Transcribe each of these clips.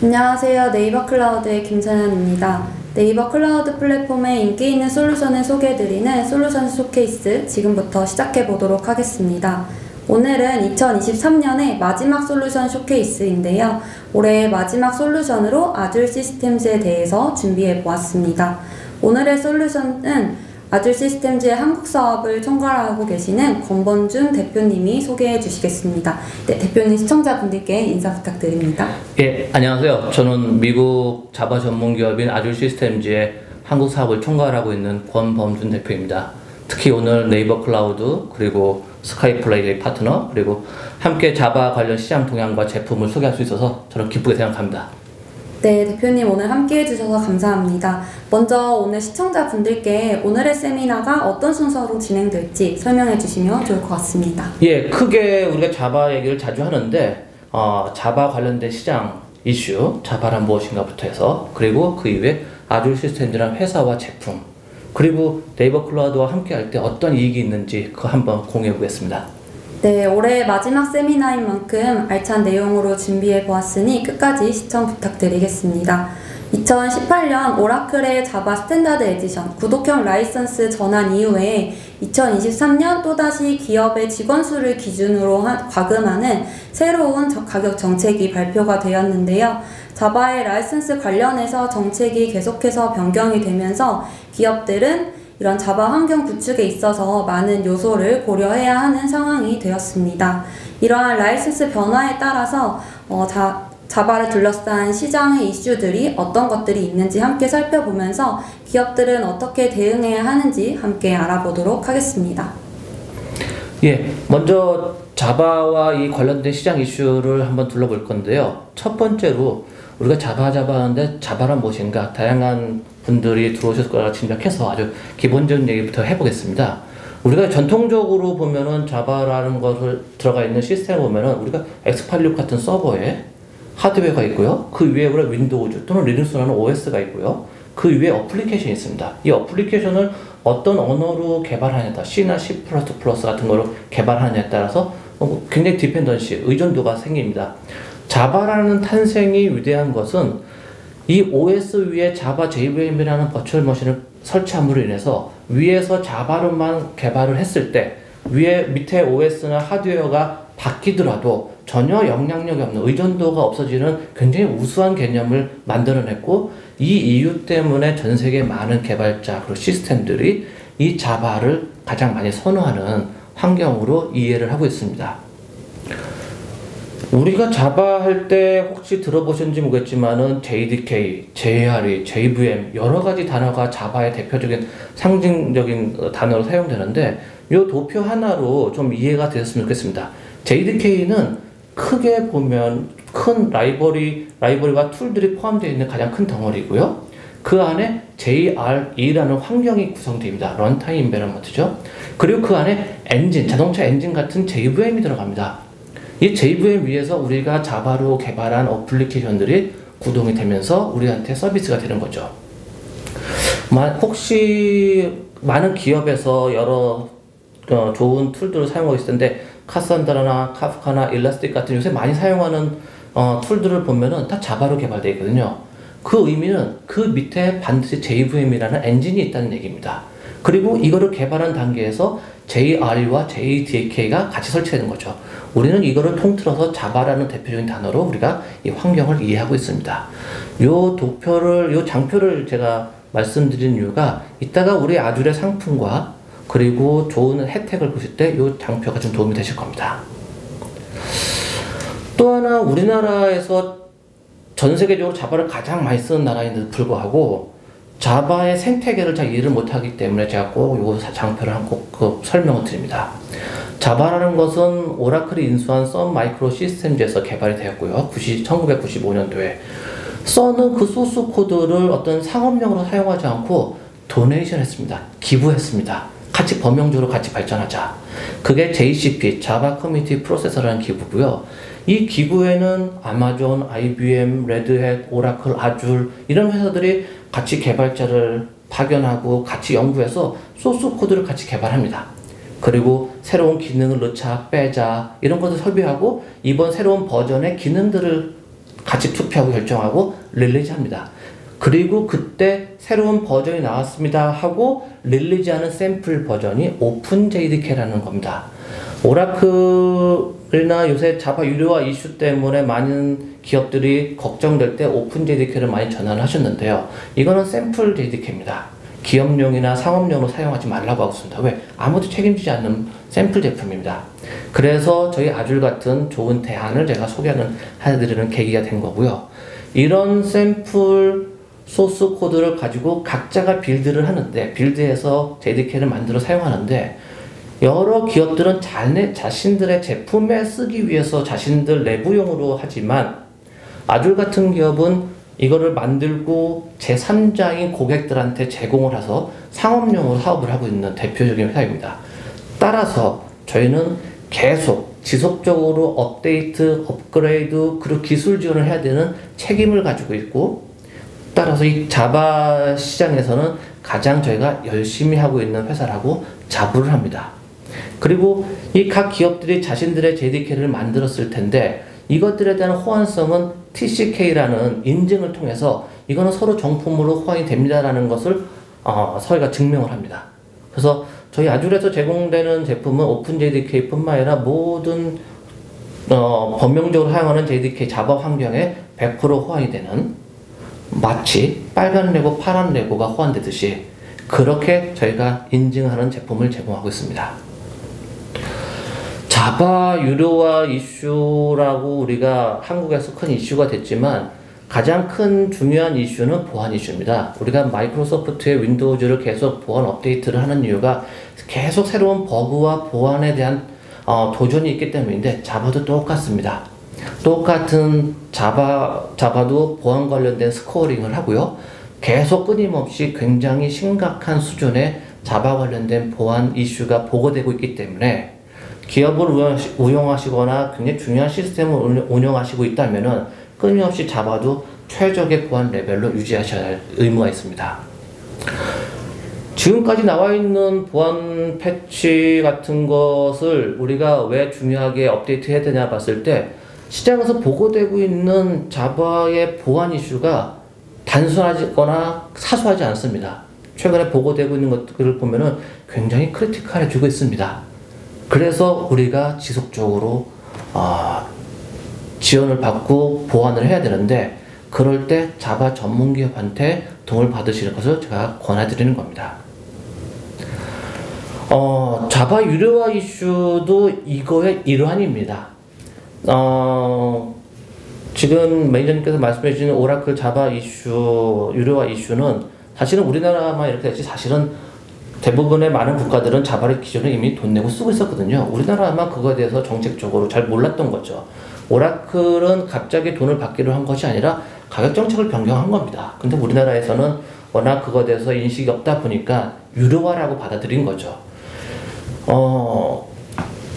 안녕하세요. 네이버 클라우드의 김찬현입니다. 네이버 클라우드 플랫폼의 인기 있는 솔루션을 소개해드리는 솔루션 쇼케이스 지금부터 시작해 보도록 하겠습니다. 오늘은 2023년의 마지막 솔루션 쇼케이스인데요. 올해의 마지막 솔루션으로 아줄 시스템즈에 대해서 준비해 보았습니다. 오늘의 솔루션은 아줄 시스템즈의 한국 사업을 총괄하고 계시는 권범준 대표님이 소개해 주시겠습니다. 네, 대표님 시청자분들께 인사 부탁드립니다. 예, 안녕하세요. 저는 미국 자바 전문 기업인 아줄 시스템즈의 한국 사업을 총괄하고 있는 권범준 대표입니다. 특히 오늘 네이버 클라우드 그리고 스카이플레이의 파트너 그리고 함께 자바 관련 시장 동향과 제품을 소개할 수 있어서 저는 기쁘게 생각합니다. 네, 대표님 오늘 함께 해주셔서 감사합니다. 먼저 오늘 시청자분들께 오늘의 세미나가 어떤 순서로 진행될지 설명해 주시면 좋을 것 같습니다. 예, 크게 우리가 자바 얘기를 자주 하는데 자바 관련된 시장 이슈, 자바란 무엇인가부터 해서 그리고 그 이후에 아줄 시스템즈라는 회사와 제품 그리고 네이버 클라우드와 함께 할 때 어떤 이익이 있는지 그거 한번 공유해 보겠습니다. 네, 올해 마지막 세미나인 만큼 알찬 내용으로 준비해 보았으니 끝까지 시청 부탁드리겠습니다. 2018년 오라클의 자바 스탠다드 에디션 구독형 라이선스 전환 이후에 2023년 또다시 기업의 직원 수를 기준으로 과금하는 새로운 가격 정책이 발표가 되었는데요. 자바의 라이선스 관련해서 정책이 계속해서 변경이 되면서 기업들은 이런 자바 환경 구축에 있어서 많은 요소를 고려해야 하는 상황이 되었습니다. 이러한 라이선스 변화에 따라서 자바를 둘러싼 시장의 이슈들이 어떤 것들이 있는지 함께 살펴보면서 기업들은 어떻게 대응해야 하는지 함께 알아보도록 하겠습니다. 예, 먼저 자바와 이 관련된 시장 이슈를 한번 둘러볼 건데요. 첫 번째로 우리가 자바 하는데 자바란 무엇인가 다양한 분들이 들어오셨을 거라 짐작해서 아주 기본적인 얘기부터 해보겠습니다. 우리가 전통적으로 보면은 자바라는 것을 들어가 있는 시스템을 보면은 우리가 x86 같은 서버에 하드웨어가 있고요. 그 위에 우리가 윈도우즈 또는 리눅스라는 OS가 있고요. 그 위에 어플리케이션이 있습니다. 이 어플리케이션을 어떤 언어로 개발하냐에 따라 C나 C++ 같은 거로 개발하냐에 따라서 굉장히 디펜던시, 의존도가 생깁니다. 자바라는 탄생이 위대한 것은 이 OS 위에 자바 JVM이라는 버추얼 머신을 설치함으로 인해서 위에서 자바로만 개발을 했을 때 밑에 OS나 하드웨어가 바뀌더라도 전혀 영향력이 없는 의존도가 없어지는 굉장히 우수한 개념을 만들어냈고 이 이유 때문에 전 세계 많은 개발자 그리고 시스템들이 이 자바를 가장 많이 선호하는 환경으로 이해를 하고 있습니다. 우리가 자바 할 때 혹시 들어보셨는지 모르겠지만은 JDK, JRE, JVM 여러 가지 단어가 자바의 대표적인 상징적인 단어로 사용되는데 이 도표 하나로 좀 이해가 되셨으면 좋겠습니다. JDK는 크게 보면 큰 라이브러리와 툴들이 포함되어 있는 가장 큰 덩어리고요. 그 안에 JRE라는 환경이 구성됩니다. 런타임 인베런먼트죠. 그리고 그 안에 엔진, 자동차 엔진 같은 JVM이 들어갑니다. 이 JVM 위에서 우리가 자바로 개발한 어플리케이션들이 구동이 되면서 우리한테 서비스가 되는 거죠. 혹시 많은 기업에서 여러 좋은 툴들을 사용하고 있을 텐데 카산드라나 카프카나 일라스틱 같은 요새 많이 사용하는 툴들을 보면은 다 자바로 개발되어 있거든요. 그 의미는 그 밑에 반드시 JVM이라는 엔진이 있다는 얘기입니다. 그리고 이거를 개발한 단계에서 JRE와 JDK가 같이 설치되는 거죠. 우리는 이거를 통틀어서 자바라는 대표적인 단어로 우리가 이 환경을 이해하고 있습니다. 요 장표를 제가 말씀드린 이유가 이따가 우리 아줄의 상품과 그리고 좋은 혜택을 보실 때 이 장표가 좀 도움이 되실 겁니다. 또 하나 우리나라에서 전 세계적으로 자바를 가장 많이 쓰는 나라인데도 불구하고 자바의 생태계를 잘 이해를 못하기 때문에 제가 꼭 이 장표를 꼭 설명을 드립니다. 자바라는 것은 오라클이 인수한 선 마이크로 시스템즈에서 개발이 되었고요. 1995년도에 선은 그 소스 코드를 어떤 상업용으로 사용하지 않고 도네이션 했습니다. 기부했습니다. 같이 범용적으로 같이 발전하자. 그게 JCP, 자바 커뮤니티 프로세서라는 기부고요. 이 기구에는 아마존, IBM, 레드햇, 오라클, 아줄 이런 회사들이 같이 개발자를 파견하고 같이 연구해서 소스 코드를 같이 개발합니다. 그리고 새로운 기능을 넣자 빼자 이런 것을 협의하고 이번 새로운 버전의 기능들을 같이 투표하고 결정하고 릴리즈합니다. 그리고 그때 새로운 버전이 나왔습니다 하고 릴리즈하는 샘플 버전이 오픈 JDK라는 겁니다. 오라클이나 요새 자바 유료화 이슈 때문에 많은 기업들이 걱정될 때 오픈 JDK를 많이 전환을 하셨는데요. 이거는 샘플 JDK입니다. 기업용이나 상업용으로 사용하지 말라고 하고 있습니다. 왜? 아무도 책임지지 않는 샘플 제품입니다. 그래서 저희 아줄 같은 좋은 대안을 제가 해드리는 계기가 된 거고요. 이런 샘플 소스 코드를 가지고 각자가 빌드를 하는데, 빌드해서 JDK를 만들어 사용하는데, 여러 기업들은 자신들의 제품에 쓰기 위해서 자신들 내부용으로 하지만, 아줄 같은 기업은 이거를 만들고 제3자인 고객들한테 제공을 해서 상업용으로 사업을 하고 있는 대표적인 회사입니다. 따라서 저희는 계속 지속적으로 업데이트, 업그레이드, 그리고 기술 지원을 해야 되는 책임을 가지고 있고, 따라서 이 자바 시장에서는 가장 저희가 열심히 하고 있는 회사라고 자부를 합니다. 그리고 이 각 기업들이 자신들의 JDK를 만들었을 텐데, 이것들에 대한 호환성은 TCK라는 인증을 통해서 이거는 서로 정품으로 호환이 됩니다라는 것을 저희가 증명을 합니다. 그래서 저희 아줄에서 제공되는 제품은 오픈 JDK뿐만 아니라 모든 범용적으로 사용하는 JDK 자바 환경에 100% 호환이 되는, 마치 빨간 레고, 파란 레고가 호환되듯이 그렇게 저희가 인증하는 제품을 제공하고 있습니다. 자바 유료화 이슈라고 우리가 한국에서 큰 이슈가 됐지만 가장 큰 중요한 이슈는 보안 이슈입니다. 우리가 마이크로소프트의 윈도우즈를 계속 보안 업데이트를 하는 이유가 계속 새로운 버그와 보안에 대한 도전이 있기 때문인데, 자바도 똑같습니다. 똑같은 자바도 보안 관련된 스코어링을 하고요. 계속 끊임없이 굉장히 심각한 수준의 자바 관련된 보안 이슈가 보고되고 있기 때문에 기업을 운영하시거나 굉장히 중요한 시스템을 운영하시고 있다면은 끊임없이 자바도 최적의 보안 레벨로 유지하셔야 할 의무가 있습니다. 지금까지 나와 있는 보안 패치 같은 것을 우리가 왜 중요하게 업데이트 해야 되냐 봤을 때, 시장에서 보고되고 있는 자바의 보안 이슈가 단순하거나 사소하지 않습니다. 최근에 보고되고 있는 것들을 보면은 굉장히 크리티컬해지고 있습니다. 그래서 우리가 지속적으로 지원을 받고 보완을 해야 되는데, 그럴 때 자바 전문기업한테 도움을 받으시는 것을 제가 권해드리는 겁니다. 자바 유료화 이슈도 이거의 일환입니다. 지금 매니저님께서 말씀해 주신 오라클 자바 이슈, 유료화 이슈는 사실은 우리나라만 이렇게 됐지, 사실은 대부분의 많은 국가들은 자바를 기존에 이미 돈 내고 쓰고 있었거든요. 우리나라만 그거에 대해서 정책적으로 잘 몰랐던 거죠. 오라클은 갑자기 돈을 받기로 한 것이 아니라 가격 정책을 변경한 겁니다. 근데 우리나라에서는 워낙 그거에 대해서 인식이 없다 보니까 유료화라고 받아들인 거죠.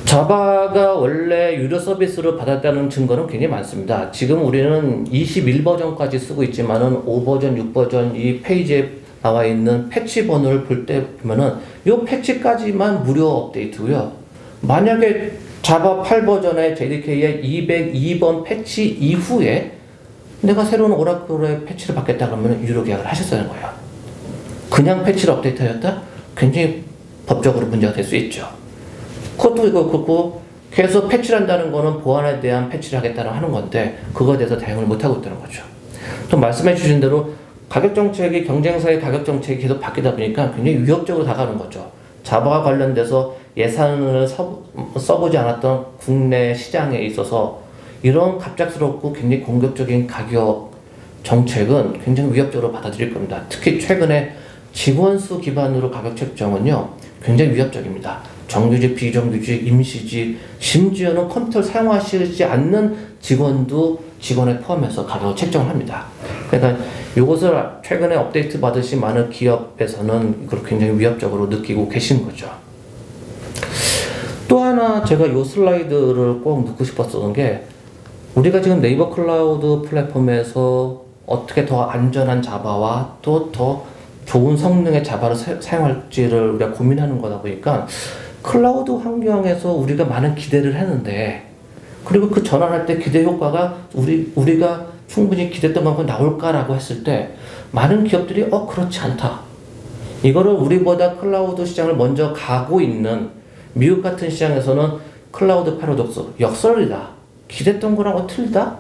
자바가 원래 유료 서비스를 받았다는 증거는 굉장히 많습니다. 지금 우리는 21버전까지 쓰고 있지만은 5버전, 6버전 이 페이지에 나와 있는 패치 번호를 볼 때 보면은 이 패치까지만 무료 업데이트고요. 만약에 자바 8버전의 JDK의 202번 패치 이후에 내가 새로운 오라클의 패치를 받겠다 그러면 유료 계약을 하셨어야 하는 거예요. 그냥 패치를 업데이트하였다? 굉장히 법적으로 문제가 될 수 있죠. 그것도 이거 그렇고, 계속 패치를 한다는 거는 보안에 대한 패치를 하겠다는 하는 건데, 그거에 대해서 대응을 못하고 있다는 거죠. 또 말씀해 주신 대로 가격 정책이, 경쟁사의 가격 정책이 계속 바뀌다 보니까 굉장히 위협적으로 다가오는 거죠. 자바와 관련돼서 예산을 써보지 않았던 국내 시장에 있어서 이런 갑작스럽고 굉장히 공격적인 가격 정책은 굉장히 위협적으로 받아들일 겁니다. 특히 최근에 직원 수 기반으로 가격 책정은요, 굉장히 위협적입니다. 정규직, 비정규직, 임시직, 심지어는 컴퓨터를 사용하시지 않는 직원도 직원에 포함해서 가격을 책정을 합니다. 그러니까 이것을 최근에 업데이트 받으신 많은 기업에서는 이걸 굉장히 위협적으로 느끼고 계신 거죠. 또 하나 제가 이 슬라이드를 꼭 넣고 싶었던 게, 우리가 지금 네이버 클라우드 플랫폼에서 어떻게 더 안전한 자바와 또 더 좋은 성능의 자바를 사용할지를 우리가 고민하는 거다 보니까 클라우드 환경에서 우리가 많은 기대를 했는데, 그리고 그 전환할 때 기대 효과가 우리가 충분히 기대했던 만큼 나올까라고 했을 때 많은 기업들이 그렇지 않다. 이거를 우리보다 클라우드 시장을 먼저 가고 있는 미국 같은 시장에서는 클라우드 패러독스, 역설이다. 기대했던 거랑은 틀리다?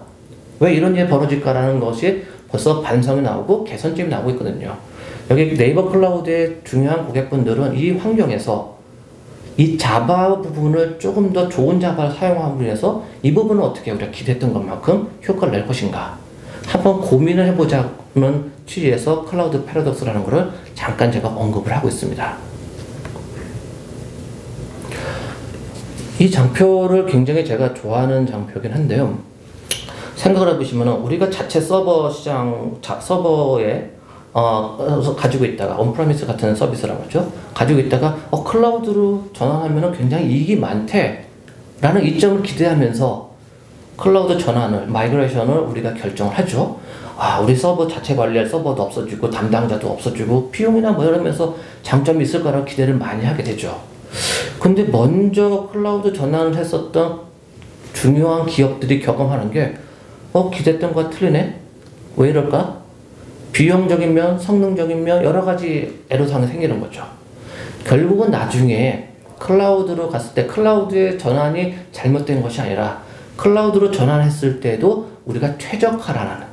왜 이런 일이 벌어질까라는 것이 벌써 반성이 나오고 개선점이 나오고 있거든요. 여기 네이버 클라우드의 중요한 고객분들은 이 환경에서 이 자바 부분을 조금 더 좋은 자바를 사용함으로 인해서 이 부분은 어떻게 우리가 기대했던 것만큼 효과를 낼 것인가 한번 고민을 해보자는 취지에서 클라우드 패러독스라는 것을 잠깐 제가 언급을 하고 있습니다. 이 장표를 굉장히 제가 좋아하는 장표긴 한데요. 생각을 해보시면 우리가 자체 서버 시장, 서버에 가지고 있다가 온프라미스 같은 서비스라고 하죠. 가지고 있다가 클라우드로 전환하면 굉장히 이익이 많대 라는 이점을 기대하면서 클라우드 전환을, 마이그레이션을 우리가 결정을 하죠. 우리 서버 자체 관리할 서버도 없어지고 담당자도 없어지고 비용이나 뭐 이러면서 장점이 있을 거라고 기대를 많이 하게 되죠. 근데 먼저 클라우드 전환을 했었던 중요한 기업들이 경험하는 게 기대했던 거와 틀리네? 왜 이럴까? 비용적인 면, 성능적인 면 여러 가지 애로사항이 생기는 거죠. 결국은 나중에 클라우드로 갔을 때 클라우드의 전환이 잘못된 것이 아니라 클라우드로 전환했을 때도 우리가 최적화라는,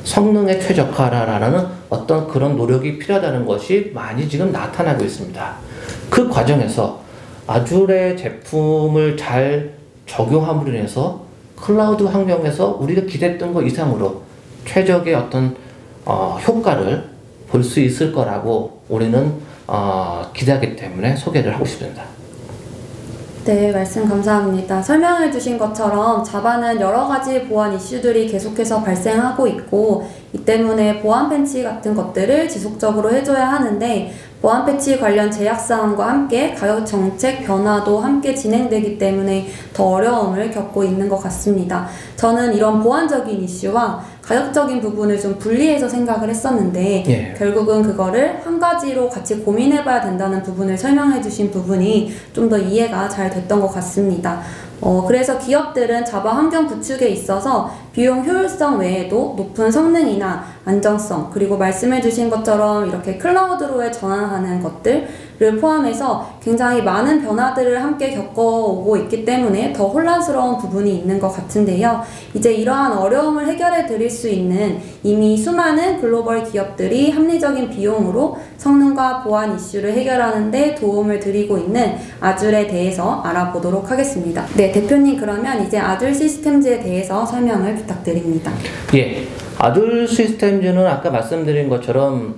성능의 최적화라는 어떤 그런 노력이 필요하다는 것이 많이 지금 나타나고 있습니다. 그 과정에서 아주레 제품을 잘 적용함으로 인해서 클라우드 환경에서 우리가 기대했던 것 이상으로 최적의 어떤 효과를 볼 수 있을 거라고 우리는 기대하기 때문에 소개를 하고 싶습니다. 네, 말씀 감사합니다. 설명해 주신 것처럼 자바는 여러 가지 보안 이슈들이 계속해서 발생하고 있고 이 때문에 보안 패치 같은 것들을 지속적으로 해줘야 하는데 보안 패치 관련 제약사항과 함께 가격 정책 변화도 함께 진행되기 때문에 더 어려움을 겪고 있는 것 같습니다. 저는 이런 보안적인 이슈와 가격적인 부분을 좀 분리해서 생각을 했었는데 결국은 그거를 한 가지로 같이 고민해봐야 된다는 부분을 설명해 주신 부분이 좀 더 이해가 잘 됐던 것 같습니다. 그래서 기업들은 자바 환경 구축에 있어서 비용 효율성 외에도 높은 성능이나 안정성, 그리고 말씀해 주신 것처럼 이렇게 클라우드로에 전환하는 것들을 포함해서 굉장히 많은 변화들을 함께 겪어오고 있기 때문에 더 혼란스러운 부분이 있는 것 같은데요. 이제 이러한 어려움을 해결해 드릴 수 있는 이미 수많은 글로벌 기업들이 합리적인 비용으로 성능과 보안 이슈를 해결하는 데 도움을 드리고 있는 아줄에 대해서 알아보도록 하겠습니다. 네, 대표님 그러면 이제 아줄 시스템즈에 대해서 설명을 부탁드립니다. 예, 아줄 시스템즈는 아까 말씀드린 것처럼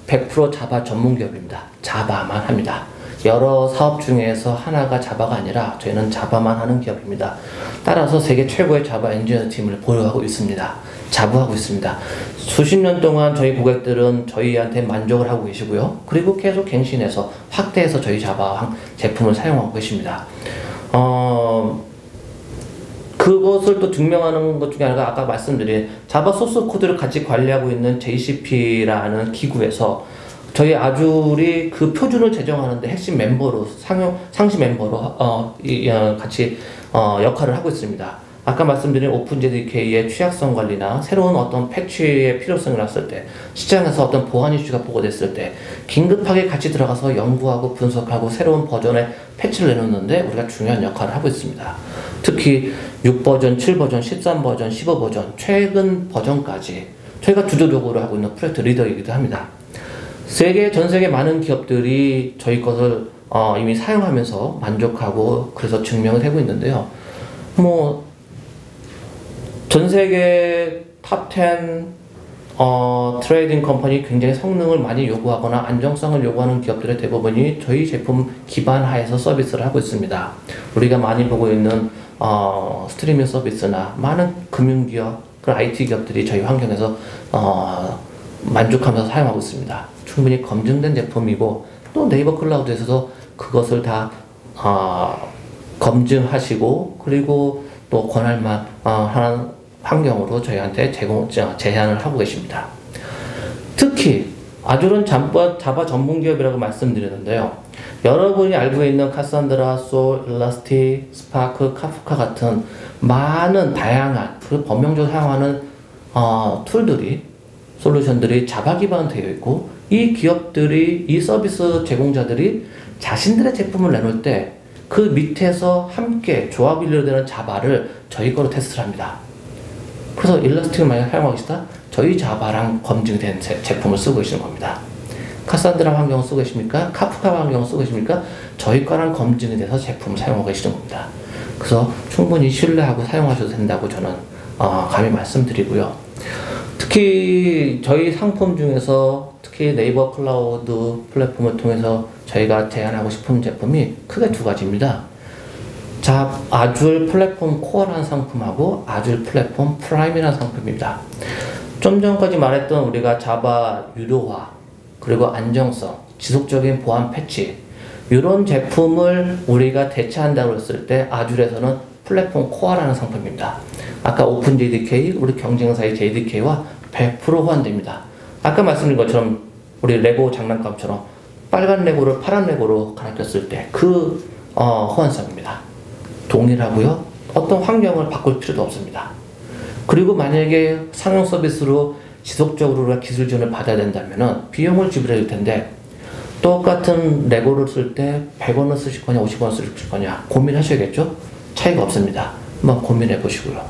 100% 자바 전문 기업입니다. 자바만 합니다. 여러 사업 중에서 하나가 자바가 아니라 저희는 자바만 하는 기업입니다. 따라서 세계 최고의 자바 엔지니어 팀을 보유하고 있습니다. 자부하고 있습니다. 수십 년 동안 저희 고객들은 저희한테 만족을 하고 계시고요. 그리고 계속 갱신해서 확대해서 저희 자바 제품을 사용하고 계십니다. 그것을 또 증명하는 것 중에 하나가 아까 말씀드린 자바 소스 코드를 같이 관리하고 있는 JCP라는 기구에서 저희 아줄이 그 표준을 제정하는데 핵심 멤버로, 상시 멤버로 같이 역할을 하고 있습니다. 아까 말씀드린 오픈JDK의 취약성 관리나 새로운 어떤 패치의 필요성이 났을 때, 시장에서 어떤 보안 이슈가 보고됐을 때 긴급하게 같이 들어가서 연구하고 분석하고 새로운 버전의 패치를 내놓는데 우리가 중요한 역할을 하고 있습니다. 특히 6버전, 7버전, 13버전, 15버전 최근 버전까지 저희가 주도적으로 하고 있는 프로젝트 리더이기도 합니다. 전 세계 많은 기업들이 저희 것을 이미 사용하면서 만족하고 그래서 증명을 되고 있는데요. 전 세계 탑10 트레이딩 컴퍼니 굉장히 성능을 많이 요구하거나 안정성을 요구하는 기업들의 대부분이 저희 제품 기반 하에서 서비스를 하고 있습니다. 우리가 많이 보고 있는 스트리밍 서비스나 많은 금융기업, 그리고 IT 기업들이 저희 환경에서 만족하면서 사용하고 있습니다. 충분히 검증된 제품이고 또 네이버 클라우드에서도 그것을 다 검증하시고 그리고 또 권할만 하는 환경으로 저희한테 제안을 하고 계십니다. 특히 아줄은 자바 전문 기업이라고 말씀드렸는데요. 여러분이 알고 있는 카산드라, 솔, 일라스틱, 스파크, 카프카 같은 많은 다양한 그 범용적으로 사용하는 툴들이, 솔루션들이 자바 기반으로 되어 있고, 이 기업들이, 이 서비스 제공자들이 자신들의 제품을 내놓을 때 그 밑에서 함께 조합이 이루어지는 자바를 저희 거로 테스트를 합니다. 그래서 일라스틱을 만약 사용하고 싶다? 저희 자바랑 검증된 제품을 쓰고 계시는 겁니다. 카산드라 환경을 쓰고 계십니까? 카프카 환경을 쓰고 계십니까? 저희 거랑 검증이 돼서 제품을 사용하고 계시는 겁니다. 그래서 충분히 신뢰하고 사용하셔도 된다고 저는 감히 말씀드리고요. 특히 저희 상품 중에서 특히 네이버 클라우드 플랫폼을 통해서 저희가 제안하고 싶은 제품이 크게 두 가지입니다. 아줄 플랫폼 코어라는 상품하고 아줄 플랫폼 프라임이라는 상품입니다. 좀 전까지 말했던 우리가 자바 유료화, 그리고 안정성, 지속적인 보안 패치, 이런 제품을 우리가 대체한다고 했을 때 아줄에서는 플랫폼 코어라는 상품입니다. 아까 오픈 JDK, 우리 경쟁사의 JDK와 100% 호환됩니다. 아까 말씀드린 것처럼 우리 레고 장난감처럼 빨간 레고를 파란 레고로 갈아꼈을 때 그 호환성입니다. 동일하고요. 어떤 환경을 바꿀 필요도 없습니다. 그리고 만약에 상용 서비스로 지속적으로 우리가 기술 지원을 받아야 된다면 비용을 지불해야 될 텐데, 똑같은 레고를 쓸 때 100원을 쓰실 거냐 50원을 쓰실 거냐 고민하셔야겠죠? 차이가 없습니다. 한번 고민해 보시고요.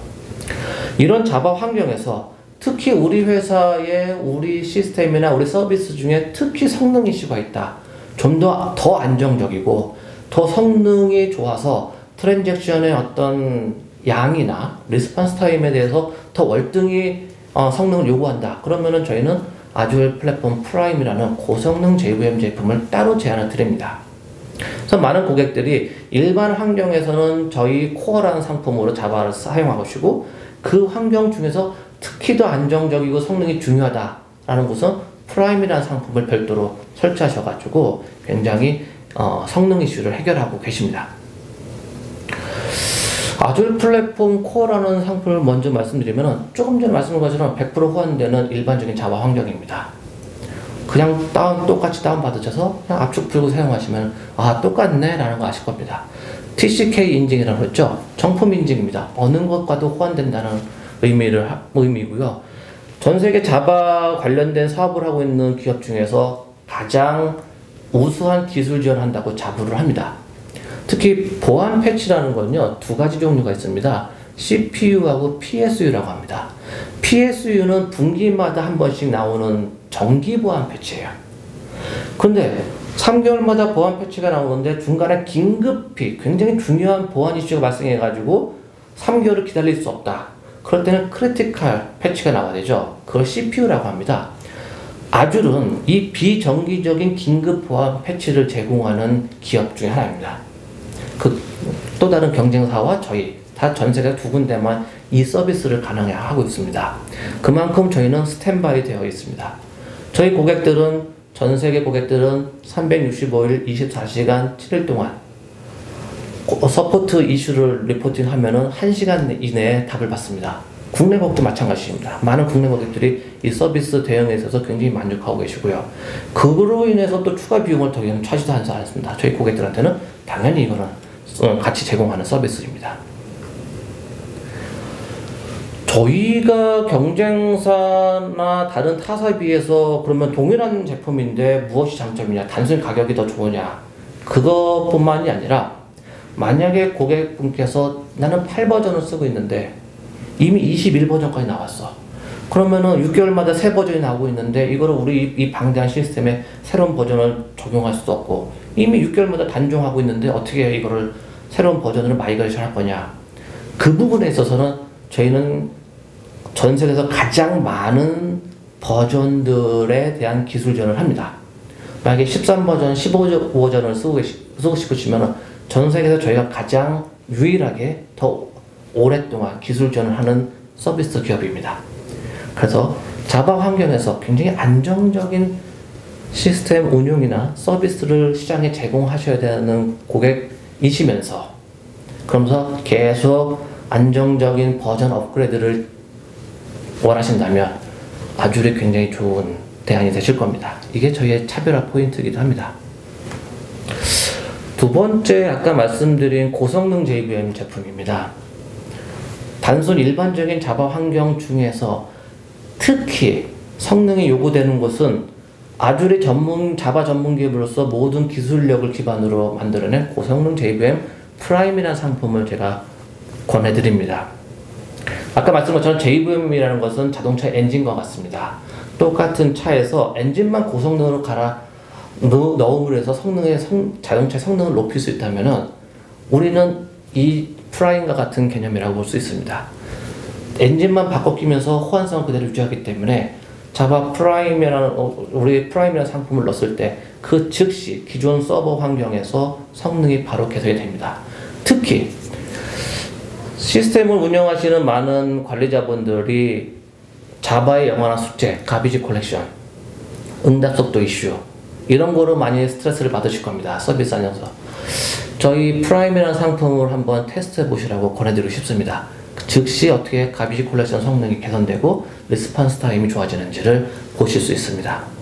이런 자바 환경에서 특히 우리 회사의 우리 시스템이나 우리 서비스 중에 특히 성능 이슈가 있다. 좀 더 안정적이고 더 성능이 좋아서 트랜잭션의 어떤 양이나 리스폰스 타임에 대해서 더 월등히 성능을 요구한다. 그러면은 저희는 아줄 플랫폼 프라임이라는 고성능 JVM 제품을 따로 제안을 드립니다. 그래서 많은 고객들이 일반 환경에서는 저희 코어라는 상품으로 자바를 사용하고 계시고, 그 환경 중에서 특히 더 안정적이고 성능이 중요하다라는 곳은 프라임이라는 상품을 별도로 설치하셔가지고 굉장히 성능 이슈를 해결하고 계십니다. 아줄 플랫폼 코어라는 상품을 먼저 말씀드리면 조금 전에 말씀드린 것처럼 100% 호환되는 일반적인 자바 환경입니다. 그냥 똑같이 다운받으셔서 그냥 압축 풀고 사용하시면 똑같네 라는 거 아실 겁니다. TCK 인증이라고 했죠. 정품 인증입니다. 어느 것과도 호환된다는 의미고요. 전 세계 자바 관련된 사업을 하고 있는 기업 중에서 가장 우수한 기술 지원을 한다고 자부를 합니다. 특히 보안 패치라는 건요, 두 가지 종류가 있습니다. CPU하고 PSU라고 합니다. PSU는 분기마다 한 번씩 나오는 정기 보안 패치예요. 근데 3개월마다 보안 패치가 나오는데 중간에 긴급히 굉장히 중요한 보안 이슈가 발생해가지고 3개월을 기다릴 수 없다. 그럴 때는 크리티컬 패치가 나와야 되죠. 그걸 CPU라고 합니다. 아줄은 이 비정기적인 긴급 보안 패치를 제공하는 기업 중에 하나입니다. 또 다른 경쟁사와 저희 다 전 세계 두 군데만 이 서비스를 가능하게 하고 있습니다. 그만큼 저희는 스탠바이 되어 있습니다. 저희 고객들은, 전 세계 고객들은 365일 24시간 7일 동안 서포트 이슈를 리포팅 하면은 1시간 이내에 답을 받습니다. 국내 고객도 마찬가지입니다. 많은 국내 고객들이 이 서비스 대응에 있어서 굉장히 만족하고 계시고요. 그로 인해서 또 추가 비용을 더 이상 차지도 하지 않습니다. 저희 고객들한테는 당연히 이거는 같이 제공하는 서비스입니다. 저희가 경쟁사나 다른 타사에 비해서 그러면 동일한 제품인데 무엇이 장점이냐, 단순히 가격이 더 좋으냐, 그것뿐만이 아니라 만약에 고객분께서 나는 8버전을 쓰고 있는데 이미 21버전까지 나왔어. 그러면은 6개월마다 새 버전이 나오고 있는데 이거를 우리 이 방대한 시스템에 새로운 버전을 적용할 수도 없고, 이미 6개월마다 단종하고 있는데 어떻게 이거를 새로운 버전으로 마이그레이션 할 거냐. 그 부분에 있어서는 저희는 전 세계에서 가장 많은 버전들에 대한 기술 지원을 합니다. 만약에 13버전, 15버전을 쓰고 싶으시면 전 세계에서 저희가 가장 유일하게 더 오랫동안 기술 지원을 하는 서비스 기업입니다. 그래서 자바 환경에서 굉장히 안정적인 시스템 운용이나 서비스를 시장에 제공하셔야 되는 고객이시면서, 그러면서 계속 안정적인 버전 업그레이드를 원하신다면 아줄이 굉장히 좋은 대안이 되실 겁니다. 이게 저희의 차별화 포인트이기도 합니다. 두 번째, 아까 말씀드린 고성능 JVM 제품입니다. 단순 일반적인 자바 환경 중에서 특히 성능이 요구되는 것은 아주레 자바 전문 기업으로서 모든 기술력을 기반으로 만들어낸 고성능 JVM 프라임이라는 상품을 제가 권해드립니다. 아까 말씀드린 것처럼 JVM이라는 것은 자동차 엔진과 같습니다. 똑같은 차에서 엔진만 고성능으로 넣음으로 해서 자동차의 성능을 높일 수 있다면 우리는 이 프라임과 같은 개념이라고 볼 수 있습니다. 엔진만 바꿔 끼면서 호환성을 그대로 유지하기 때문에 자바 우리 프라임이라는 상품을 넣었을 때 그 즉시 기존 서버 환경에서 성능이 바로 개선이 됩니다. 특히 시스템을 운영하시는 많은 관리자분들이 자바의 영원한 숙제, 가비지 컬렉션, 응답 속도 이슈 이런 거로 많이 스트레스를 받으실 겁니다. 서비스 하면서. 저희 프라임이라는 상품을 한번 테스트해 보시라고 권해드리고 싶습니다. 즉시 어떻게 가비지 컬렉션 성능이 개선되고 리스폰스 타임이 좋아지는지를 보실 수 있습니다.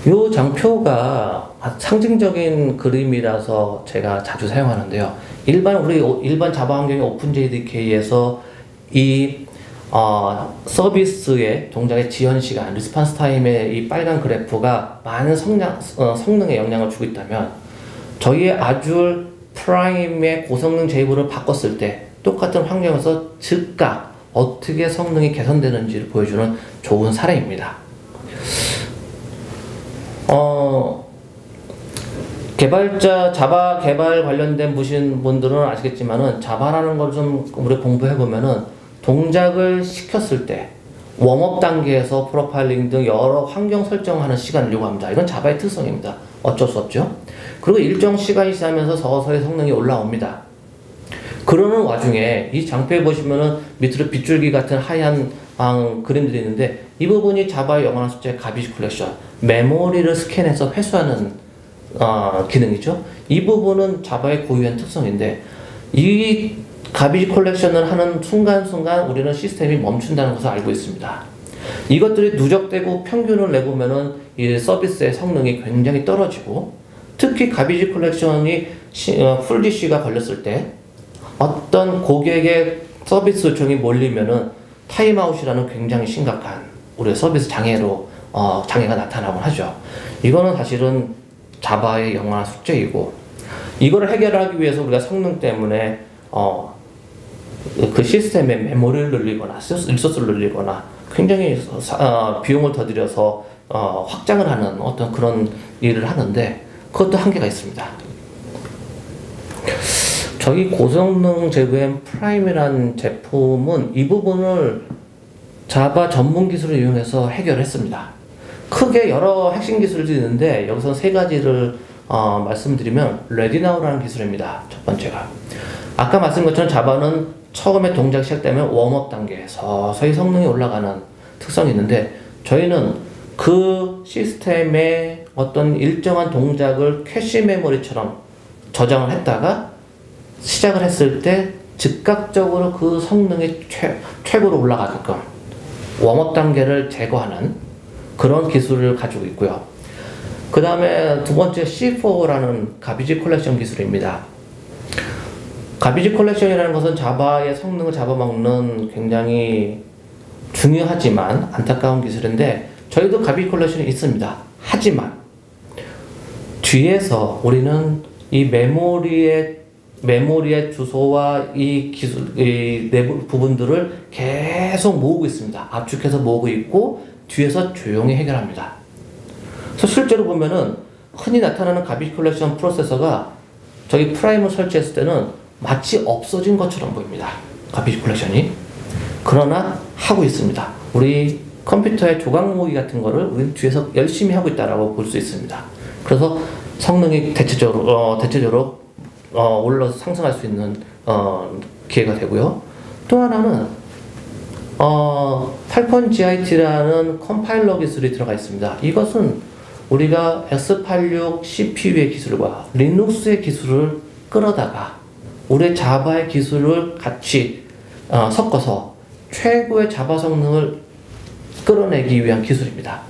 이 장표가 상징적인 그림이라서 제가 자주 사용하는데요. 일반 자바 환경의 오픈JDK에서 이 서비스의 동작의 지연 시간, 리스폰스 타임의 이 빨간 그래프가 많은 성능에 영향을 주고 있다면 저희의 아줄 프라임의 고성능 JVM을 바꿨을 때 똑같은 환경에서 즉각 어떻게 성능이 개선되는지를 보여주는 좋은 사례입니다. 자바 개발 관련된 보신 분들은 아시겠지만은 자바라는 걸 좀 우리 공부해보면은 동작을 시켰을 때 웜업 단계에서 프로파일링 등 여러 환경 설정하는 시간을 요구합니다. 이건 자바의 특성입니다. 어쩔 수 없죠. 그리고 일정 시간이 지나면서 서서히 성능이 올라옵니다. 그러는 와중에 이 장표에 보시면은 밑으로 빗줄기 같은 하얀 그림들이 있는데 이 부분이 자바의 영원한 숙제 가비지 컬렉션, 메모리를 스캔해서 회수하는 기능이죠. 이 부분은 자바의 고유한 특성인데 이 가비지 컬렉션을 하는 순간순간 우리는 시스템이 멈춘다는 것을 알고 있습니다. 이것들이 누적되고 평균을 내보면은 이 서비스의 성능이 굉장히 떨어지고 특히 가비지 컬렉션이 풀 DC가 걸렸을 때 어떤 고객의 서비스 요청이 몰리면은 타임아웃이라는 굉장히 심각한 우리 서비스 장애가 나타나곤 하죠. 이거는 사실은 자바의 영원한 숙제이고 이거를 해결하기 위해서 우리가 성능 때문에 그 시스템의 메모리를 늘리거나 리소스를 늘리거나 굉장히 비용을 더 들여서 확장을 하는 어떤 그런 일을 하는데 그것도 한계가 있습니다. 저희 고성능 JVM 프라임이라는 제품은 이 부분을 자바 전문 기술을 이용해서 해결했습니다. 크게 여러 핵심 기술들이 있는데 여기서 세 가지를 말씀드리면 레디나우라는 기술입니다. 첫 번째가 아까 말씀드린 것처럼 자바는 처음에 동작 시작되면 웜업 단계 서서히 성능이 올라가는 특성이 있는데 저희는 그 시스템의 어떤 일정한 동작을 캐시 메모리처럼 저장을 했다가 시작을 했을 때 즉각적으로 그 성능이 최고로 올라가게끔 웜업 단계를 제거하는 그런 기술을 가지고 있고요. 그 다음에 두 번째 C4라는 가비지 컬렉션 기술입니다. 가비지 컬렉션이라는 것은 자바의 성능을 잡아먹는 굉장히 중요하지만 안타까운 기술인데 저희도 가비지 컬렉션이 있습니다. 하지만 뒤에서 우리는 이 메모리의 주소와 이 내부 부분들을 계속 모으고 있습니다. 압축해서 모으고 있고 뒤에서 조용히 해결합니다. 그래서 실제로 보면은 흔히 나타나는 가비지 컬렉션 프로세서가 저희 프라임을 설치했을 때는 마치 없어진 것처럼 보입니다. 가비지 컬렉션이. 그러나 하고 있습니다. 우리 컴퓨터의 조각 모으기 같은 거를 우리 뒤에서 열심히 하고 있다라고 볼 수 있습니다. 그래서 성능이 대체적으로 올라서 상승할 수 있는 기회가 되고요. 또 하나는 팔펀GIT라는 컴파일러 기술이 들어가 있습니다. 이것은 우리가 x86 CPU의 기술과 리눅스의 기술을 끌어다가 우리의 자바의 기술을 같이 섞어서 최고의 자바 성능을 끌어내기 위한 기술입니다.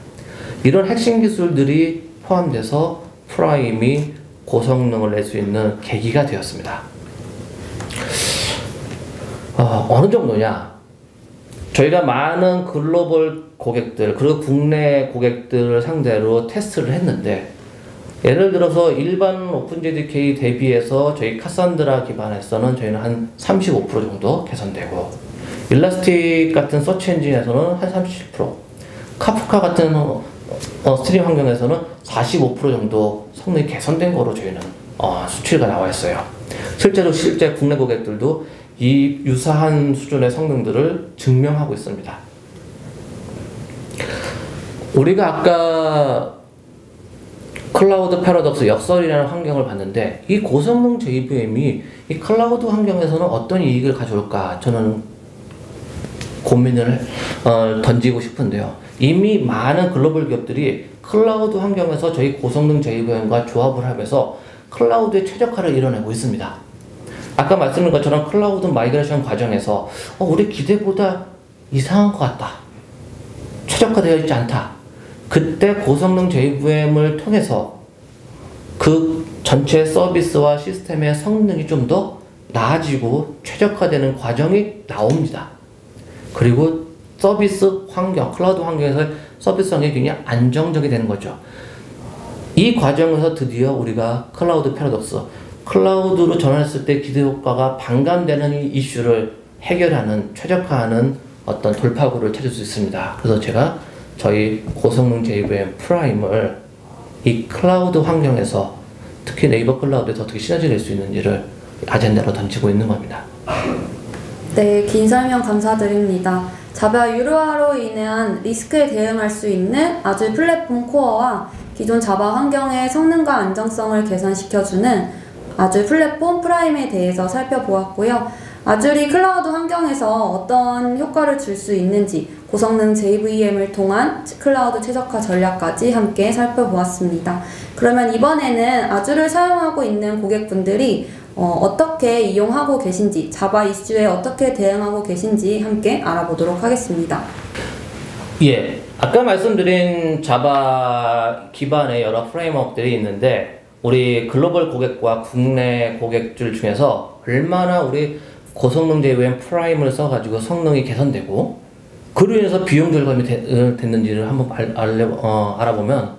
이런 핵심 기술들이 포함돼서 프라임이 고성능을 낼 수 있는 계기가 되었습니다. 어느 정도냐? 저희가 많은 글로벌 고객들 그리고 국내 고객들을 상대로 테스트를 했는데, 예를 들어서 일반 오픈JDK 대비해서 저희 카산드라 기반에서는 저희는 한 35% 정도 개선되고, 일라스틱 같은 서치 엔진에서는 한 37%, 카프카 같은 스트림 환경에서는 45% 정도 성능이 개선된 거로 저희는 수치가 나와 있어요. 실제 국내 고객들도 이 유사한 수준의 성능들을 증명하고 있습니다. 우리가 아까 클라우드 패러독스 역설이라는 환경을 봤는데, 이 고성능 JVM이 이 클라우드 환경에서는 어떤 이익을 가져올까 저는 고민을 던지고 싶은데요. 이미 많은 글로벌 기업들이 클라우드 환경에서 저희 고성능 JVM과 조합을 하면서 클라우드의 최적화를 이뤄내고 있습니다. 아까 말씀드린 것처럼 클라우드 마이그레이션 과정에서 우리 기대보다 이상한 것 같다, 최적화되어 있지 않다, 그때 고성능 JVM을 통해서 그 전체 서비스와 시스템의 성능이 좀 더 나아지고 최적화되는 과정이 나옵니다. 그리고 서비스 환경, 클라우드 환경에서 서비스성이 굉장히 안정적이 되는 거죠. 이 과정에서 드디어 우리가 클라우드 패러독스, 클라우드로 전환했을 때 기대 효과가 반감되는 이 이슈를 해결하는, 최적화하는 어떤 돌파구를 찾을 수 있습니다. 그래서 제가 저희 고성능 JVM 프라임을 이 클라우드 환경에서, 특히 네이버 클라우드에서 어떻게 시너지 낼 수 있는지를 아젠다로 던지고 있는 겁니다. 네, 긴 설명 감사드립니다. 자바 유료화로 인한 리스크에 대응할 수 있는 아줄 플랫폼 코어와 기존 자바 환경의 성능과 안정성을 개선시켜주는 아줄 플랫폼 프라임에 대해서 살펴보았고요. 아줄이 클라우드 환경에서 어떤 효과를 줄 수 있는지, 고성능 JVM을 통한 클라우드 최적화 전략까지 함께 살펴보았습니다. 그러면 이번에는 아줄을 사용하고 있는 고객분들이 어떻게 이용하고 계신지, 자바 이슈에 어떻게 대응하고 계신지 함께 알아보도록 하겠습니다. 예, 아까 말씀드린 자바 기반의 여러 프레임워크들이 있는데, 우리 글로벌 고객과 국내 고객들 중에서 얼마나 우리 고성능 JVM 프라임을 써가지고 성능이 개선되고 그로 인해서 비용 절감이 됐는지를 한번 알아보면,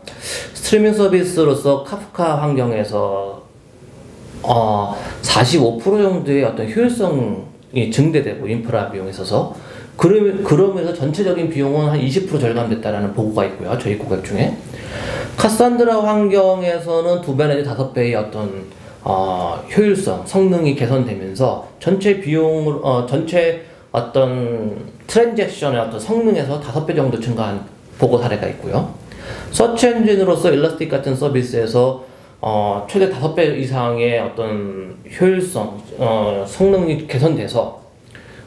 스트리밍 서비스로서 카프카 환경에서 45% 정도의 어떤 효율성이 증대되고, 인프라 비용에 있어서 그러면서 전체적인 비용은 한 20% 절감됐다라는 보고가 있고요. 저희 고객 중에 카산드라 환경에서는 2배 내지 5배의 어떤 효율성, 성능이 개선되면서 전체 비용을 전체 어떤 트랜잭션의 어떤 성능에서 5배 정도 증가한 보고 사례가 있고요. 서치 엔진으로서 일라스틱 같은 서비스에서 최대 5배 이상의 어떤 효율성, 성능이 개선돼서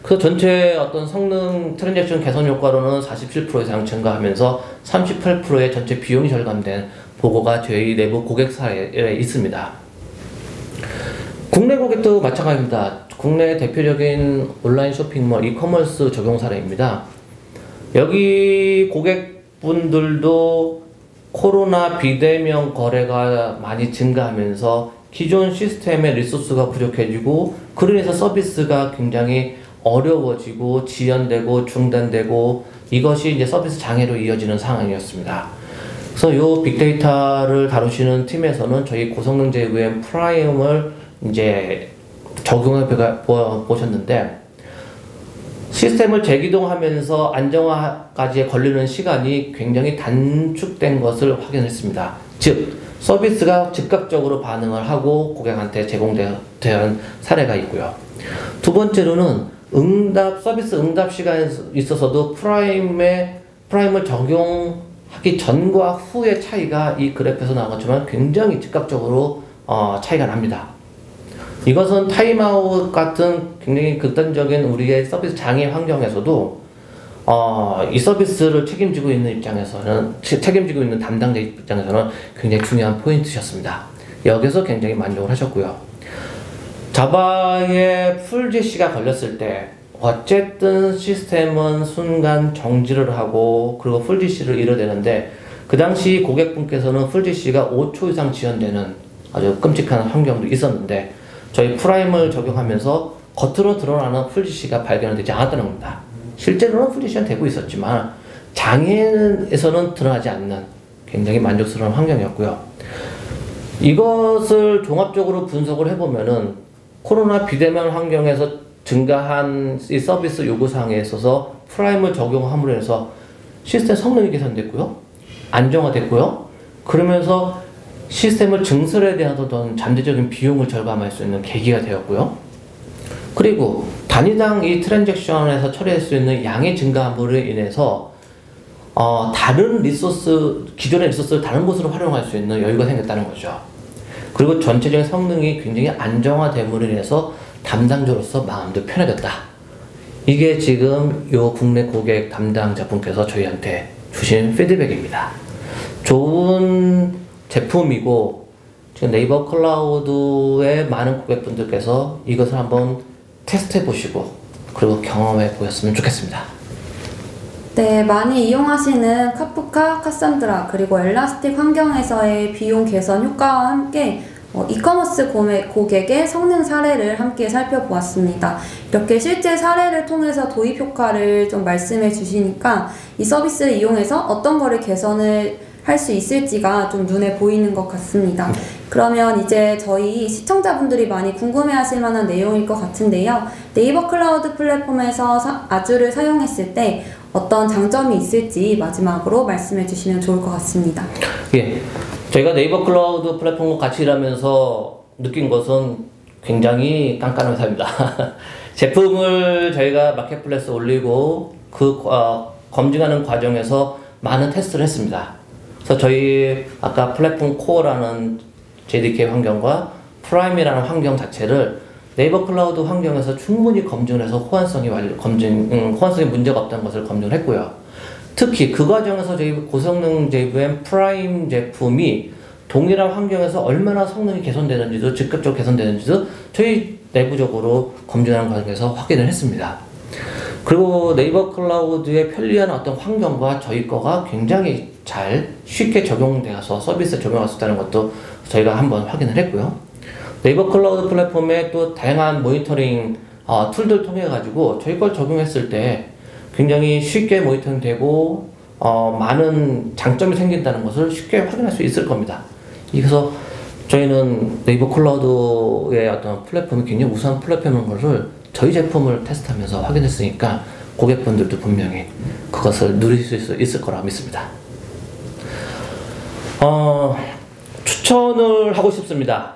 그 전체 어떤 성능 트랜잭션 개선 효과로는 47% 이상 증가하면서 38%의 전체 비용이 절감된 보고가 저희 내부 고객 사례에 있습니다. 국내 고객도 마찬가지입니다. 국내 대표적인 온라인 쇼핑몰 이커머스 적용 사례입니다. 여기 고객분들도 코로나 비대면 거래가 많이 증가하면서 기존 시스템의 리소스가 부족해지고, 그로 인해서 서비스가 굉장히 어려워지고 지연되고 중단되고, 이것이 이제 서비스 장애로 이어지는 상황이었습니다. 그래서 이 빅데이터를 다루시는 팀에서는 저희 고성능 JVM 프라임을 이제 적용해 보셨는데, 시스템을 재기동하면서 안정화까지 걸리는 시간이 굉장히 단축된 것을 확인했습니다. 즉, 서비스가 즉각적으로 반응을 하고 고객한테 제공된 사례가 있고요. 두 번째로는 서비스 응답 시간에 있어서도 프라임을 적용하기 전과 후의 차이가 이 그래프에서 나온 것처럼 굉장히 즉각적으로 차이가 납니다. 이것은 타임아웃 같은 굉장히 극단적인 우리의 서비스 장애 환경에서도 이 서비스를 책임지고 있는 담당자 입장에서는 굉장히 중요한 포인트셨습니다. 여기서 굉장히 만족을 하셨고요. 자바에 풀 GC가 걸렸을 때 어쨌든 시스템은 순간 정지를 하고 그리고 풀 GC를 이뤄내는데 그 당시 고객분께서는 풀 GC가 5초 이상 지연되는 아주 끔찍한 환경도 있었는데 저희 프라임을 적용하면서 겉으로 드러나는 풀 GC가 발견되지 않았다는 겁니다. 실제로는 풀 GC는 되고 있었지만 장애에서는 드러나지 않는 굉장히 만족스러운 환경이었고요. 이것을 종합적으로 분석을 해보면은 코로나 비대면 환경에서 증가한 이 서비스 요구사항에 있어서 프라임을 적용함으로 해서 시스템 성능이 개선됐고요. 안정화됐고요. 그러면서 시스템을 증설에 대한 어떤 잠재적인 비용을 절감할 수 있는 계기가 되었고요. 그리고 단위당 이 트랜잭션에서 처리할 수 있는 양의 증가함으로 인해서 다른 리소스, 기존의 리소스를 다른 곳으로 활용할 수 있는 여유가 생겼다는 거죠. 그리고 전체적인 성능이 굉장히 안정화됨으로 인해서 담당자로서 마음도 편해졌다. 이게 지금 요 국내 고객 담당자분께서 저희한테 주신 피드백입니다. 좋은 제품이고 지금 네이버 클라우드의 많은 고객분들께서 이것을 한번 테스트해 보시고 그리고 경험해 보셨으면 좋겠습니다. 네, 많이 이용하시는 카프카, 카산드라, 그리고 엘라스틱 환경에서의 비용 개선 효과와 함께 이커머스 고객의 성능 사례를 함께 살펴보았습니다. 이렇게 실제 사례를 통해서 도입 효과를 좀 말씀해 주시니까 이 서비스를 이용해서 어떤 거를 개선을 할 수 있을지가 좀 눈에 보이는 것 같습니다. 그러면 이제 저희 시청자분들이 많이 궁금해하실 만한 내용일 것 같은데요. 네이버 클라우드 플랫폼에서 아주를 사용했을 때 어떤 장점이 있을지 마지막으로 말씀해 주시면 좋을 것 같습니다. 예, 저희가 네이버 클라우드 플랫폼과 같이 일하면서 느낀 것은 굉장히 깐깐한 회사입니다. 제품을 저희가 마켓플레이스에 올리고 그 검증하는 과정에서 많은 테스트를 했습니다. 그래서 저희 아까 플랫폼 코어라는 JDK 환경과 프라임이라는 환경 자체를 네이버 클라우드 환경에서 충분히 검증을 해서 호환성이 문제가 없다는 것을 검증을 했고요. 특히 그 과정에서 저희 고성능 JVM 프라임 제품이 동일한 환경에서 얼마나 성능이 개선되는지도 즉각적으로 개선되는지도 저희 내부적으로 검증하는 과정에서 확인을 했습니다. 그리고 네이버 클라우드의 편리한 어떤 환경과 저희 거가 굉장히 잘 쉽게 적용되어서 서비스에 적용할 수 있다는 것도 저희가 한번 확인을 했고요. 네이버 클라우드 플랫폼에 또 다양한 모니터링 툴들 통해 가지고 저희 걸 적용했을 때 굉장히 쉽게 모니터링 되고 많은 장점이 생긴다는 것을 쉽게 확인할 수 있을 겁니다. 그래서 저희는 네이버 클라우드의 어떤 플랫폼이 굉장히 우수한 플랫폼인 것을 저희 제품을 테스트하면서 확인했으니까 고객분들도 분명히 그것을 누리실 수 있을 거라 믿습니다. 추천을 하고 싶습니다.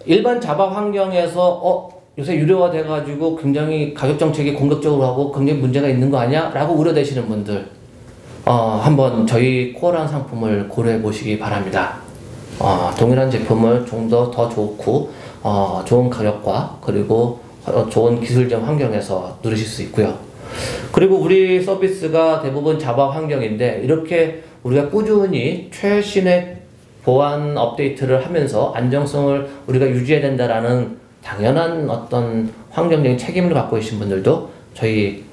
일반 자바 환경에서 요새 유료화 돼가지고 굉장히 가격 정책이 공격적으로 하고 굉장히 문제가 있는 거 아니야? 라고 우려되시는 분들 한번 저희 코어라는 상품을 고려해 보시기 바랍니다. 동일한 제품을 좀 더 좋고 좋은 가격과 그리고 좋은 기술적 환경에서 누리실 수 있고요. 그리고 우리 서비스가 대부분 자바 환경인데 이렇게 우리가 꾸준히 최신의 보안 업데이트를 하면서 안정성을 우리가 유지해야 된다라는 당연한 어떤 환경적인 책임을 갖고 계신 분들도 저희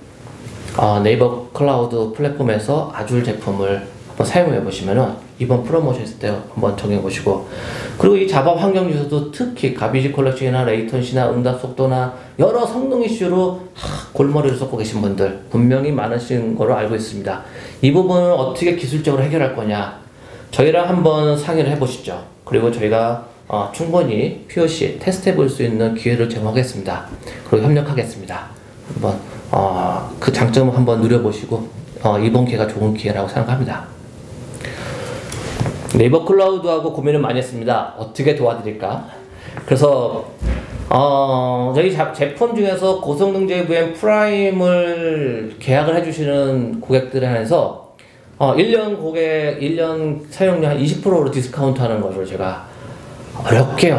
네이버 클라우드 플랫폼에서 아줄 제품을 한번 사용해 보시면은 이번 프로모션 있을 때 한번 적용해 보시고, 그리고 이 자바 환경 중에서도 특히 가비지 컬렉션이나 레이턴시나 응답 속도나 여러 성능 이슈로 골머리를 쏟고 계신 분들 분명히 많으신 거로 알고 있습니다. 이 부분을 어떻게 기술적으로 해결할 거냐 저희랑 한번 상의를 해보시죠. 그리고 저희가 충분히 POC 테스트 해볼 수 있는 기회를 제공하겠습니다. 그리고 협력하겠습니다. 한번 그 장점을 한번 누려보시고 이번 기회가 좋은 기회라고 생각합니다. 네이버 클라우드하고 고민을 많이 했습니다. 어떻게 도와드릴까? 그래서 저희 제품 중에서 고성능 JVM 프라임을 계약을 해주시는 고객들에 한해서 1년 사용료 한 20%로 디스카운트 하는 것을 제가 어렵게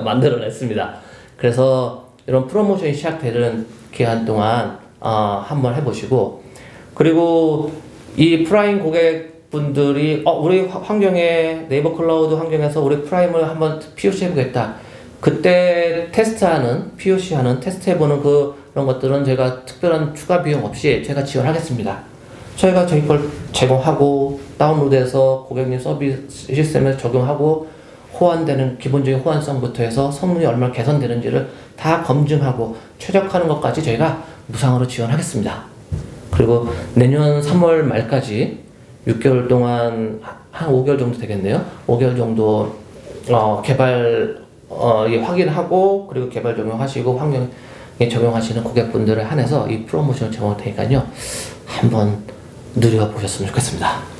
만들어냈습니다. 그래서 이런 프로모션이 시작되는 기간 동안 한번 해보시고, 그리고 이 프라임 고객분들이 우리 환경에 네이버 클라우드 환경에서 우리 프라임을 한번 POC 해보겠다. 그때 테스트하는 POC하는 테스트해보는 그 그런 것들은 저희가 특별한 추가 비용 없이 제가 지원하겠습니다. 저희가 저희 걸 제공하고 다운로드해서 고객님 서비스 시스템에 적용하고 호환되는 기본적인 호환성부터 해서 성능이 얼마나 개선되는지를 다 검증하고 최적화하는 것까지 저희가 무상으로 지원하겠습니다. 그리고 내년 3월 말까지 6개월 동안 한 5개월 정도 되겠네요. 5개월 정도 개발 확인하고 그리고 개발 적용하시고 환경에 적용하시는 고객분들을 한해서 이 프로모션을 제공할 테니까요. 한번 누려보셨으면 좋겠습니다.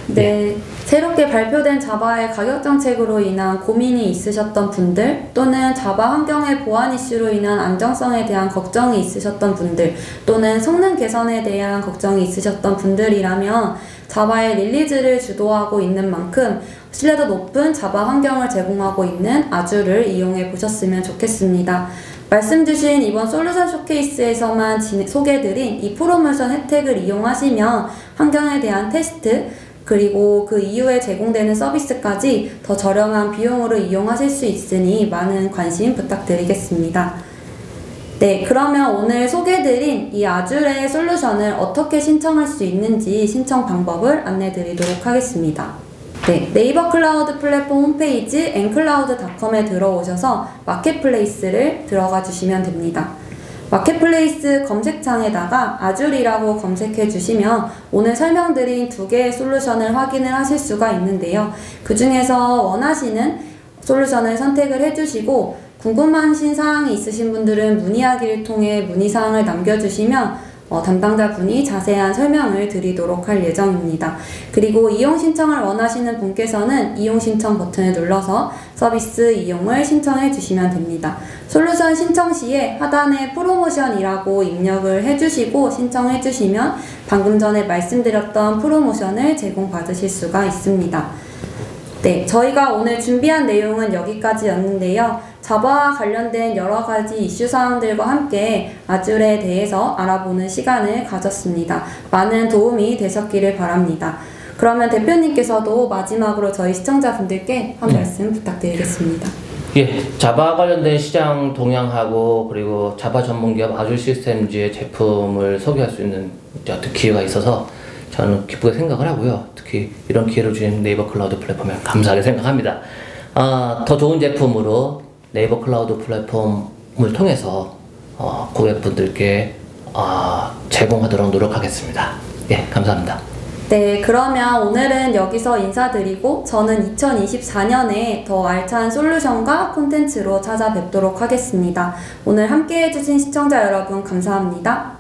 네, 새롭게 발표된 자바의 가격 정책으로 인한 고민이 있으셨던 분들 또는 자바 환경의 보안 이슈로 인한 안정성에 대한 걱정이 있으셨던 분들 또는 성능 개선에 대한 걱정이 있으셨던 분들이라면 자바의 릴리즈를 주도하고 있는 만큼 신뢰도 높은 자바 환경을 제공하고 있는 아주를 이용해 보셨으면 좋겠습니다. 말씀 주신 이번 솔루션 쇼케이스에서만 소개해드린 이 프로모션 혜택을 이용하시면 환경에 대한 테스트 그리고 그 이후에 제공되는 서비스까지 더 저렴한 비용으로 이용하실 수 있으니 많은 관심 부탁드리겠습니다. 네, 그러면 오늘 소개해드린 이 아주레 솔루션을 어떻게 신청할 수 있는지 신청 방법을 안내드리도록 하겠습니다. 네, 네이버 클라우드 플랫폼 홈페이지 ncloud.com에 들어오셔서 마켓플레이스를 들어가 주시면 됩니다. 마켓플레이스 검색창에다가 아줄이라고 검색해 주시면 오늘 설명드린 두 개의 솔루션을 확인을 하실 수가 있는데요. 그 중에서 원하시는 솔루션을 선택을 해주시고 궁금하신 사항이 있으신 분들은 문의하기를 통해 문의사항을 남겨주시면 담당자 분이 자세한 설명을 드리도록 할 예정입니다. 그리고 이용 신청을 원하시는 분께서는 이용 신청 버튼을 눌러서 서비스 이용을 신청해 주시면 됩니다. 솔루션 신청 시에 하단에 프로모션이라고 입력을 해주시고 신청해 주시면 방금 전에 말씀드렸던 프로모션을 제공받으실 수가 있습니다. 네, 저희가 오늘 준비한 내용은 여기까지였는데요. 자바와 관련된 여러 가지 이슈 사항들과 함께 아줄에 대해서 알아보는 시간을 가졌습니다. 많은 도움이 되셨기를 바랍니다. 그러면 대표님께서도 마지막으로 저희 시청자분들께 한 말씀 부탁드리겠습니다. 예, 자바 관련된 시장 동향하고 그리고 자바 전문기업 아줄 시스템즈의 제품을 소개할 수 있는 기회가 있어서 저는 기쁘게 생각을 하고요. 특히 이런 기회를 주신 네이버 클라우드 플랫폼에 감사하게 생각합니다. 더 좋은 제품으로 네이버 클라우드 플랫폼을 통해서 고객분들께 제공하도록 노력하겠습니다. 예, 감사합니다. 네, 그러면 오늘은 여기서 인사드리고 저는 2024년에 더 알찬 솔루션과 콘텐츠로 찾아뵙도록 하겠습니다. 오늘 함께 해주신 시청자 여러분 감사합니다.